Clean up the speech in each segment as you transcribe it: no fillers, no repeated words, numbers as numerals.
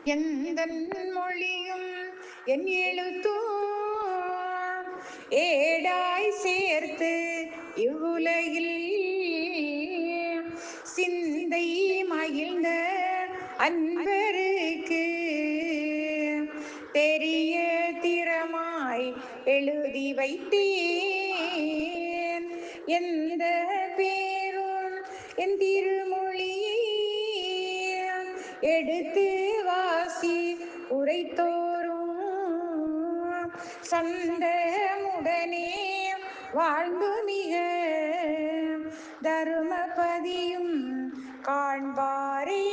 எந்தன் மொழியும் என் எழுத்தோ ஏடாய் சேர்த்து இவ்வுலகில் சிந்தை மகிழ்ந்த அன்பருக்கு தெரிய திறமாய் எழுதி வைத்தேன். எந்த பேரும் என் திருமொழியை எடுத்து வாசி உரைத்தோரும் சந்தமுடனே வாழ்ந்து மிக தருமபதியும் காண்பாரே.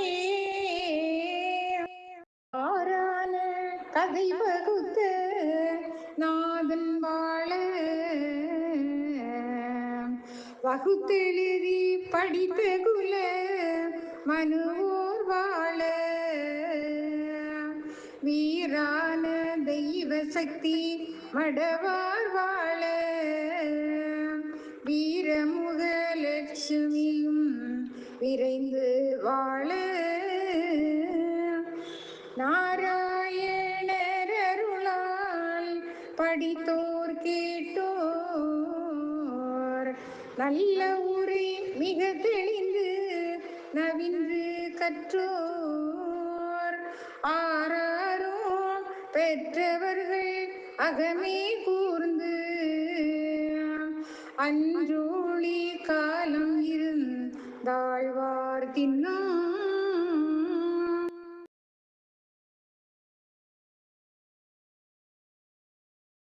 ஆரான கதை பகுத்த நாதன் வாழ வகுத்தெழுதி படித்த குல மனுவோர் வாழ வீரான தெய்வ சக்தி மடவார் வாழ வீரமுக லட்சுமியும் விரைந்து வாழ நாராயணர் அருளால் படித்தோர் கேட்டோர் நல்ல உரை மிக தெளிந்து நவின்று கற்றோர் ஆராரோ பெற்றவர்கள் அகமே கூர்ந்து அஞ்சோழி காலம் இருந்தாழ்வார் தின்னா